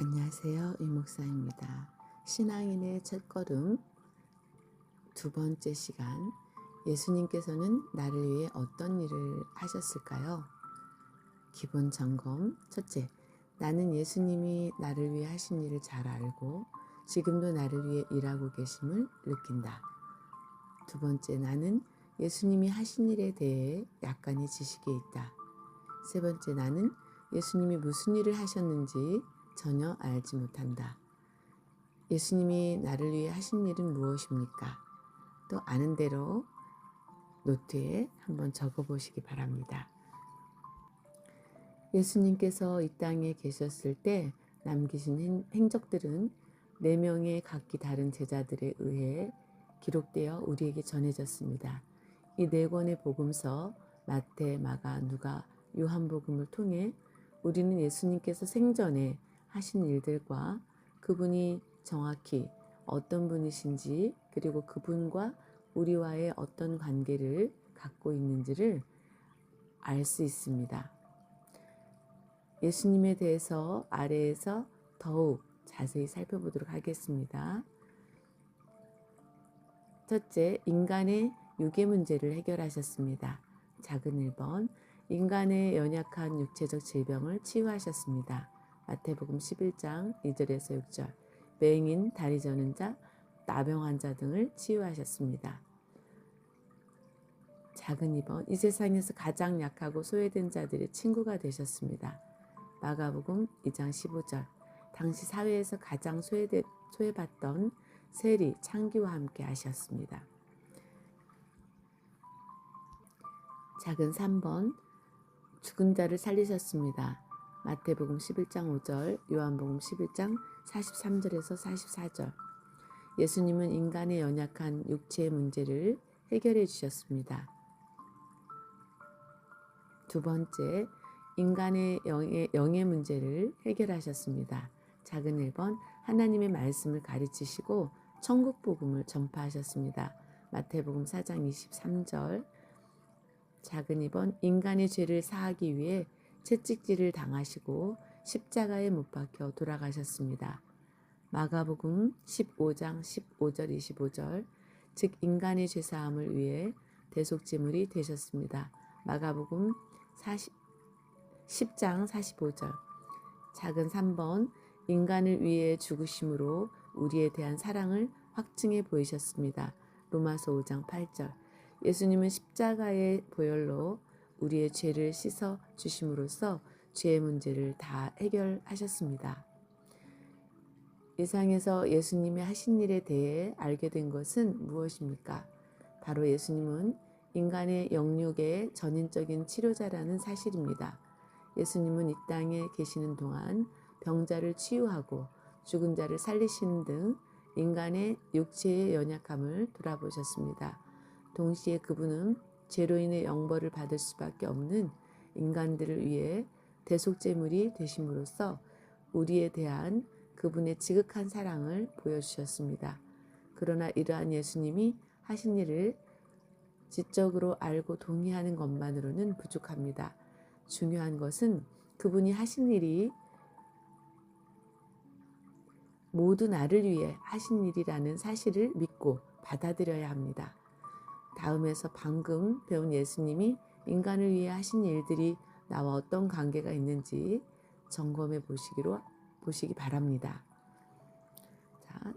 안녕하세요. 이목사입니다. 신앙인의 첫걸음 두 번째 시간, 예수님께서는 나를 위해 어떤 일을 하셨을까요? 기본 점검. 첫째, 나는 예수님이 나를 위해 하신 일을 잘 알고 지금도 나를 위해 일하고 계심을 느낀다. 두 번째, 나는 예수님이 하신 일에 대해 약간의 지식이 있다. 세 번째, 나는 예수님이 무슨 일을 하셨는지 전혀 알지 못한다. 예수님이 나를 위해 하신 일은 무엇입니까? 또 아는 대로 노트에 한번 적어보시기 바랍니다. 예수님께서 이 땅에 계셨을 때 남기신 행적들은 4명의 각기 다른 제자들에 의해 기록되어 우리에게 전해졌습니다. 이 4권의 복음서 마태, 마가, 누가, 요한복음을 통해 우리는 예수님께서 생전에 하신 일들과 그분이 정확히 어떤 분이신지, 그리고 그분과 우리와의 어떤 관계를 갖고 있는지를 알 수 있습니다. 예수님에 대해서 아래에서 더욱 자세히 살펴보도록 하겠습니다. 첫째, 인간의 유괴 문제를 해결하셨습니다. 작은 1번, 인간의 연약한 육체적 질병을 치유하셨습니다. 마태복음 11장 2절에서 6절, 맹인, 다리 저는 자, 나병 환자 등을 치유하셨습니다. 작은 2번, 이 세상에서 가장 약하고 소외된 자들의 친구가 되셨습니다. 마가복음 2장 15절, 당시 사회에서 가장 소외받던 세리, 창기와 함께 하셨습니다. 작은 3번, 죽은 자를 살리셨습니다. 마태복음 11장 5절, 요한복음 11장 43절에서 44절. 예수님은 인간의 연약한 육체의 문제를 해결해 주셨습니다. 두 번째, 인간의 영의 문제를 해결하셨습니다. 작은 1번, 하나님의 말씀을 가르치시고 천국 복음을 전파하셨습니다. 마태복음 4장 23절. 작은 2번, 인간의 죄를 사하기 위해 채찍질을 당하시고 십자가에 못 박혀 돌아가셨습니다. 마가복음 15장 15절 25절, 즉 인간의 죄사함을 위해 대속제물이 되셨습니다. 마가복음 10장 45절. 작은 3번, 인간을 위해 죽으심으로 우리에 대한 사랑을 확증해 보이셨습니다. 로마서 5장 8절. 예수님은 십자가의 보혈로 우리의 죄를 씻어 주심으로써 죄의 문제를 다 해결하셨습니다. 이 세상에서 예수님이 하신 일에 대해 알게 된 것은 무엇입니까? 바로 예수님은 인간의 영육의 전인적인 치료자라는 사실입니다. 예수님은 이 땅에 계시는 동안 병자를 치유하고 죽은 자를 살리시는 등 인간의 육체의 연약함을 돌아보셨습니다. 동시에 그분은 죄로 인해 영벌을 받을 수밖에 없는 인간들을 위해 대속제물이 되심으로써 우리에 대한 그분의 지극한 사랑을 보여주셨습니다. 그러나 이러한 예수님이 하신 일을 지적으로 알고 동의하는 것만으로는 부족합니다. 중요한 것은 그분이 하신 일이 모두 나를 위해 하신 일이라는 사실을 믿고 받아들여야 합니다. 다음에서 방금 배운 예수님이 인간을 위해 하신 일들이 나와 어떤 관계가 있는지 점검해 보시기 바랍니다. 자,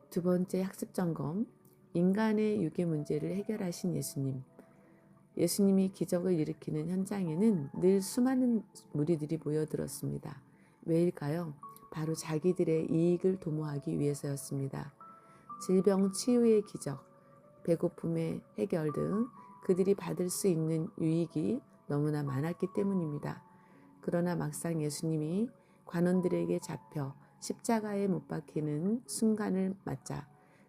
두 번째 학습 점검, 인간의 유괴 문제를 해결하신 예수님. 예수님이 기적을 일으키는 현장에는 늘 수많은 무리들이 모여들었습니다. 왜일까요? 바로 자기들의 이익을 도모하기 위해서였습니다. 질병 치유의 기적, 배고픔의 해결 등 그들이 받을 수 있는 유익이 너무나 많았기 때문입니다. 그러나 막상 예수님이 관원들에게 잡혀 십자가에 못 박히는 순간을 맞자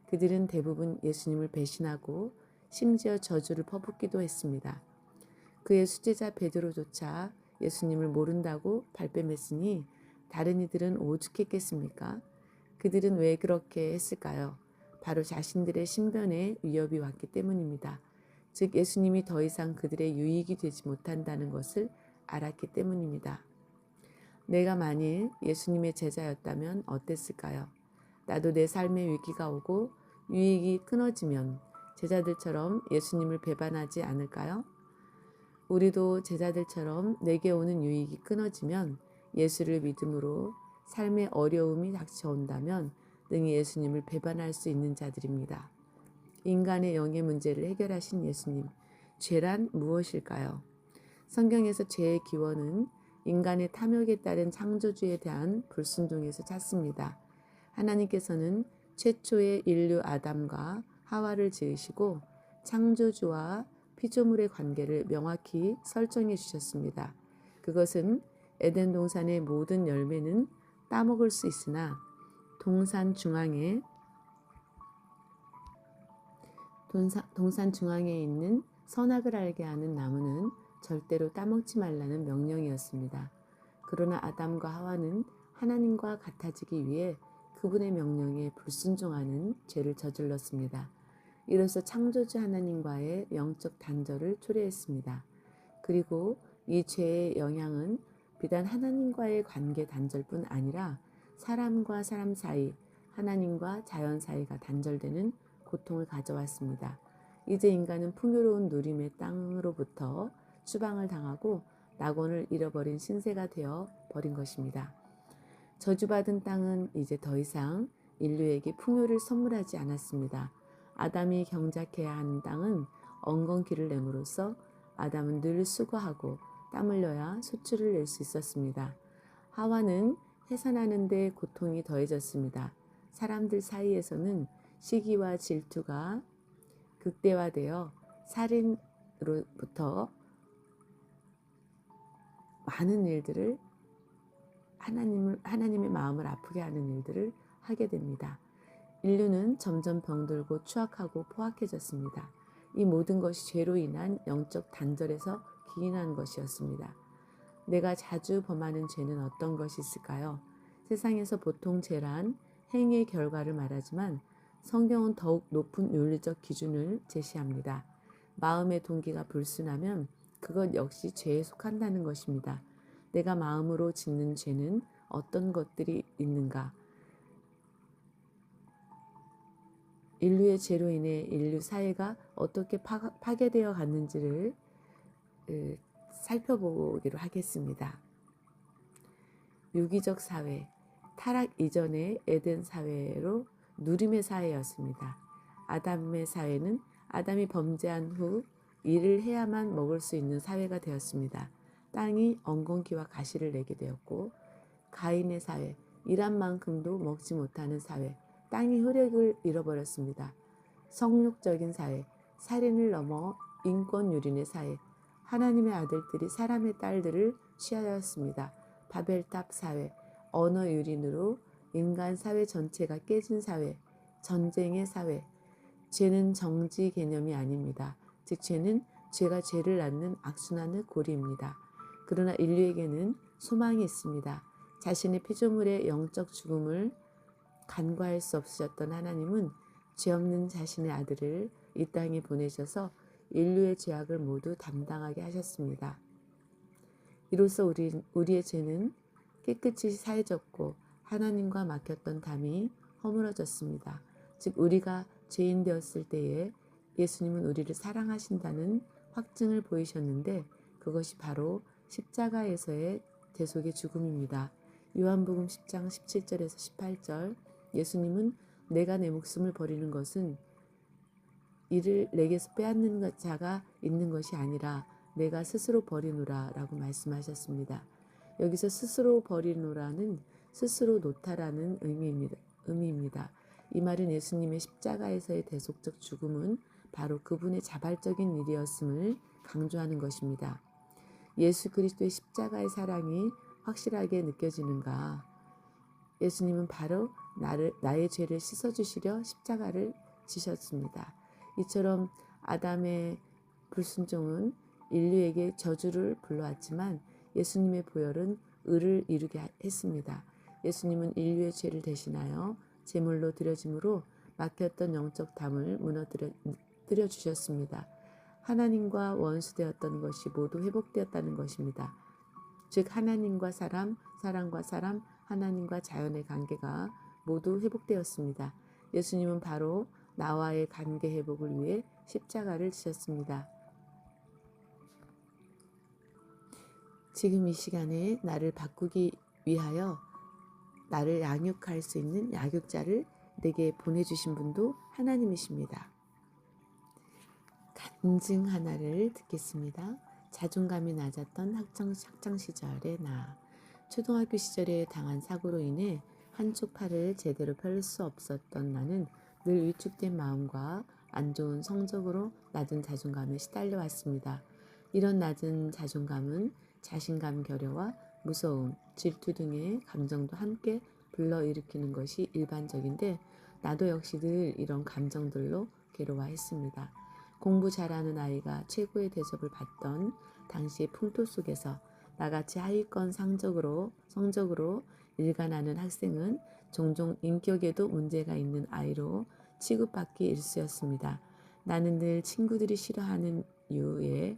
그들은 대부분 예수님을 배신하고 심지어 저주를 퍼붓기도 했습니다. 그의 수제자 베드로조차 예수님을 모른다고 발뺌했으니 다른 이들은 오죽했겠습니까? 그들은 왜 그렇게 했을까요? 바로 자신들의 신변에 위협이 왔기 때문입니다. 즉 예수님이 더 이상 그들의 유익이 되지 못한다는 것을 알았기 때문입니다. 내가 만일 예수님의 제자였다면 어땠을까요? 나도 내 삶에 위기가 오고 유익이 끊어지면 제자들처럼 예수님을 배반하지 않을까요? 우리도 제자들처럼 내게 오는 유익이 끊어지면 예수를 믿음으로 삶의 어려움이 닥쳐온다면 능히 예수님을 배반할 수 있는 자들입니다. 인간의 영의 문제를 해결하신 예수님, 죄란 무엇일까요? 성경에서 죄의 기원은 인간의 탐욕에 따른 창조주에 대한 불순종에서 찾습니다. 하나님께서는 최초의 인류 아담과 하와를 지으시고 창조주와 피조물의 관계를 명확히 설정해 주셨습니다. 그것은 에덴 동산의 모든 열매는 따먹을 수 있으나 동산 중앙에 있는 선악을 알게 하는 나무는 절대로 따먹지 말라는 명령이었습니다. 그러나 아담과 하와는 하나님과 같아지기 위해 그분의 명령에 불순종하는 죄를 저질렀습니다. 이로써 창조주 하나님과의 영적 단절을 초래했습니다. 그리고 이 죄의 영향은 비단 하나님과의 관계 단절뿐 아니라 사람과 사람 사이, 하나님과 자연 사이가 단절되는 고통을 가져왔습니다. 이제 인간은 풍요로운 누림의 땅으로부터 추방을 당하고 낙원을 잃어버린 신세가 되어 버린 것입니다. 저주받은 땅은 이제 더 이상 인류에게 풍요를 선물하지 않았습니다. 아담이 경작해야 하는 땅은 엉겅퀴를 내므로써 아담은 늘 수고하고 땀 흘려야 소출을 낼 수 있었습니다. 하와는 해산하는 데 고통이 더해졌습니다. 사람들 사이에서는 시기와 질투가 극대화되어 살인으로부터 많은 일들을 하나님의 마음을 아프게 하는 일들을 하게 됩니다. 인류는 점점 병들고 추악하고 포악해졌습니다. 이 모든 것이 죄로 인한 영적 단절에서 기인한 것이었습니다. 내가 자주 범하는 죄는 어떤 것이 있을까요? 세상에서 보통 죄란 행위의 결과를 말하지만 성경은 더욱 높은 윤리적 기준을 제시합니다. 마음의 동기가 불순하면 그것 역시 죄에 속한다는 것입니다. 내가 마음으로 짓는 죄는 어떤 것들이 있는가? 인류의 죄로 인해 인류 사회가 어떻게 파괴되어 갔는지를 살펴보기로 하겠습니다. 유기적 사회, 타락 이전의 에덴 사회로 누림의 사회였습니다. 아담의 사회는 아담이 범죄한 후 일을 해야만 먹을 수 있는 사회가 되었습니다. 땅이 엉겅퀴와 가시를 내게 되었고, 가인의 사회, 일한 만큼도 먹지 못하는 사회, 땅이 혈액을 잃어버렸습니다. 성욕적인 사회, 살인을 넘어 인권유린의 사회, 하나님의 아들들이 사람의 딸들을 취하였습니다. 바벨탑 사회, 언어 유린으로 인간 사회 전체가 깨진 사회, 전쟁의 사회. 죄는 정지 개념이 아닙니다. 즉 죄는 죄가 죄를 낳는 악순환의 고리입니다. 그러나 인류에게는 소망이 있습니다. 자신의 피조물의 영적 죽음을 간과할 수 없으셨던 하나님은 죄 없는 자신의 아들을 이 땅에 보내셔서 인류의 죄악을 모두 담당하게 하셨습니다. 이로써 우리의 죄는 깨끗이 사해졌고 하나님과 막혔던 담이 허물어졌습니다. 즉 우리가 죄인 되었을 때에 예수님은 우리를 사랑하신다는 확증을 보이셨는데 그것이 바로 십자가에서의 대속의 죽음입니다. 요한복음 10장 17절에서 18절 예수님은 내가 내 목숨을 버리는 것은 이를 내게서 빼앗는 자가 있는 것이 아니라 내가 스스로 버리노라 라고 말씀하셨습니다. 여기서 스스로 버리노라는 스스로 놓다라는 의미입니다. 이 말은 예수님의 십자가에서의 대속적 죽음은 바로 그분의 자발적인 일이었음을 강조하는 것입니다. 예수 그리스도의 십자가의 사랑이 확실하게 느껴지는가? 예수님은 바로 나의 죄를 씻어주시려 십자가를 지셨습니다. 이처럼 아담의 불순종은 인류에게 저주를 불러왔지만 예수님의 보혈은 의를 이루게 했습니다. 예수님은 인류의 죄를 대신하여 제물로 드려짐으로 막혔던 영적 담을 무너뜨려 주셨습니다. 하나님과 원수되었던 것이 모두 회복되었다는 것입니다. 즉 하나님과 사람, 사람과 사람, 하나님과 자연의 관계가 모두 회복되었습니다. 예수님은 바로 나와의 관계 회복을 위해 십자가를 지셨습니다. 지금 이 시간에 나를 바꾸기 위하여 나를 양육할 수 있는 양육자를 내게 보내주신 분도 하나님이십니다. 간증 하나를 듣겠습니다. 자존감이 낮았던 학창 시절의 나. 초등학교 시절에 당한 사고로 인해 한쪽 팔을 제대로 펼 수 없었던 나는 늘 위축된 마음과 안 좋은 성적으로 낮은 자존감에 시달려 왔습니다. 이런 낮은 자존감은 자신감 결여와 무서움, 질투 등의 감정도 함께 불러일으키는 것이 일반적인데 나도 역시 늘 이런 감정들로 괴로워했습니다. 공부 잘하는 아이가 최고의 대접을 받던 당시의 풍토 속에서 나같이 하위권 성적으로 일관하는 학생은 종종 인격에도 문제가 있는 아이로 취급받기 일쑤였습니다. 나는 늘 친구들이 싫어하는 유의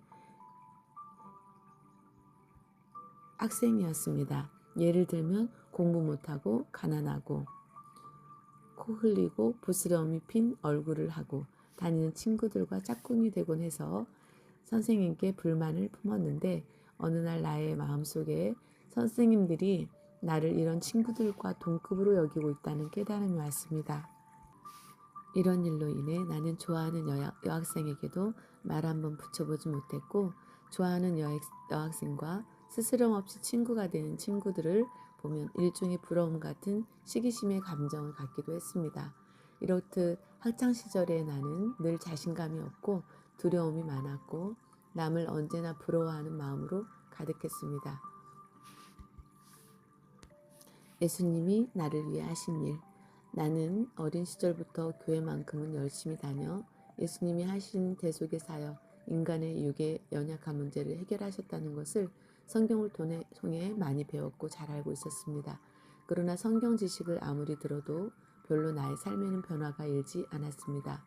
학생이었습니다. 예를 들면 공부 못하고 가난하고 코 흘리고 부스러움이 핀 얼굴을 하고 다니는 친구들과 짝꿍이 되곤 해서 선생님께 불만을 품었는데 어느 날 나의 마음속에 선생님들이 나를 이런 친구들과 동급으로 여기고 있다는 깨달음이 왔습니다. 이런 일로 인해 나는 좋아하는 여학생에게도 말 한번 붙여보지 못했고 좋아하는 여학생과 스스럼 없이 친구가 되는 친구들을 보면 일종의 부러움 같은 시기심의 감정을 갖기도 했습니다. 이렇듯 학창시절에 나는 늘 자신감이 없고 두려움이 많았고 남을 언제나 부러워하는 마음으로 가득했습니다. 예수님이 나를 위해 하신 일. 나는 어린 시절부터 교회만큼은 열심히 다녀 예수님이 하신 대속의 사역, 인간의 육의 연약한 문제를 해결하셨다는 것을 성경을 통해 많이 배웠고 잘 알고 있었습니다. 그러나 성경 지식을 아무리 들어도 별로 나의 삶에는 변화가 일지 않았습니다.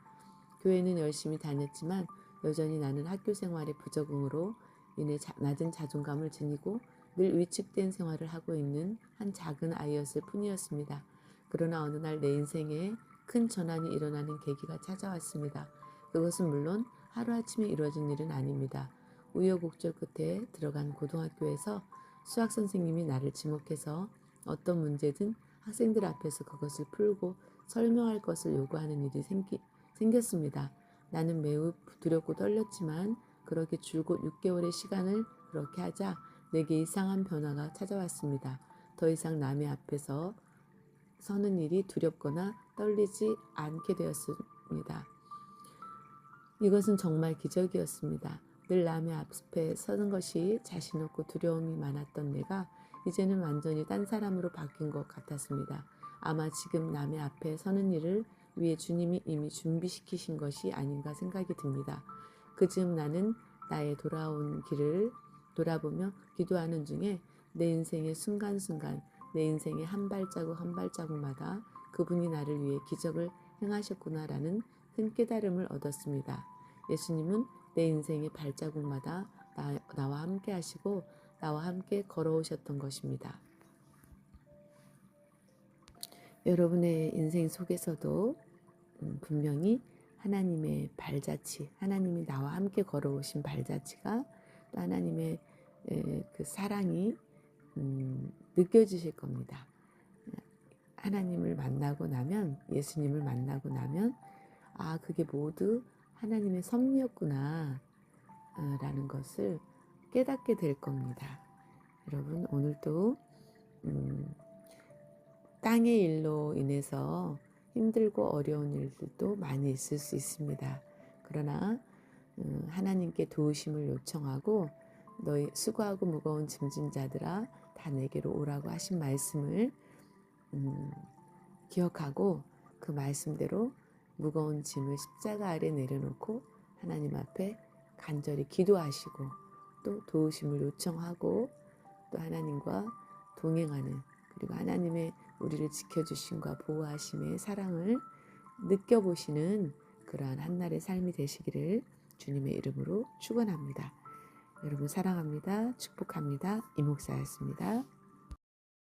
교회는 열심히 다녔지만 여전히 나는 학교 생활의 부적응으로 인해 낮은 자존감을 지니고 늘 위축된 생활을 하고 있는 한 작은 아이였을 뿐이었습니다. 그러나 어느 날 내 인생에 큰 전환이 일어나는 계기가 찾아왔습니다. 그것은 물론 하루아침에 이루어진 일은 아닙니다. 우여곡절 끝에 들어간 고등학교에서 수학 선생님이 나를 지목해서 어떤 문제든 학생들 앞에서 그것을 풀고 설명할 것을 요구하는 일이 생겼습니다. 나는 매우 두렵고 떨렸지만 그렇게 줄곧 6개월의 시간을 그렇게 하자 내게 이상한 변화가 찾아왔습니다. 더 이상 남의 앞에서 서는 일이 두렵거나 떨리지 않게 되었습니다. 이것은 정말 기적이었습니다. 늘 남의 앞에 서는 것이 자신 없고 두려움이 많았던 내가 이제는 완전히 딴 사람으로 바뀐 것 같았습니다. 아마 지금 남의 앞에 서는 일을 위해 주님이 이미 준비시키신 것이 아닌가 생각이 듭니다. 그즈음 나는 나의 돌아온 길을 돌아보며 기도하는 중에 내 인생의 순간순간, 내 인생의 한 발자국 한 발자국마다 그분이 나를 위해 기적을 행하셨구나라는 큰 깨달음을 얻었습니다. 예수님은 내 인생의 발자국마다 나와 함께 하시고 나와 함께 걸어오셨던 것입니다. 여러분의 인생 속에서도 분명히 하나님의 발자취, 하나님이 나와 함께 걸어오신 발자취가 또 하나님의 그 사랑이 느껴지실 겁니다. 하나님을 만나고 나면, 예수님을 만나고 나면 아, 그게 모두 하나님의 섭리였구나 라는 것을 깨닫게 될 겁니다. 여러분 오늘도 땅의 일로 인해서 힘들고 어려운 일들도 많이 있을 수 있습니다. 그러나 하나님께 도우심을 요청하고 너희 수고하고 무거운 짐진 자들아 다 내게로 오라고 하신 말씀을 기억하고 그 말씀대로 무거운 짐을 십자가 아래 내려놓고 하나님 앞에 간절히 기도하시고 또 도우심을 요청하고 또 하나님과 동행하는 그리고 하나님의 우리를 지켜주심과 보호하심의 사랑을 느껴보시는 그러한 한날의 삶이 되시기를 주님의 이름으로 축원합니다. 여러분 사랑합니다. 축복합니다. 이목사였습니다.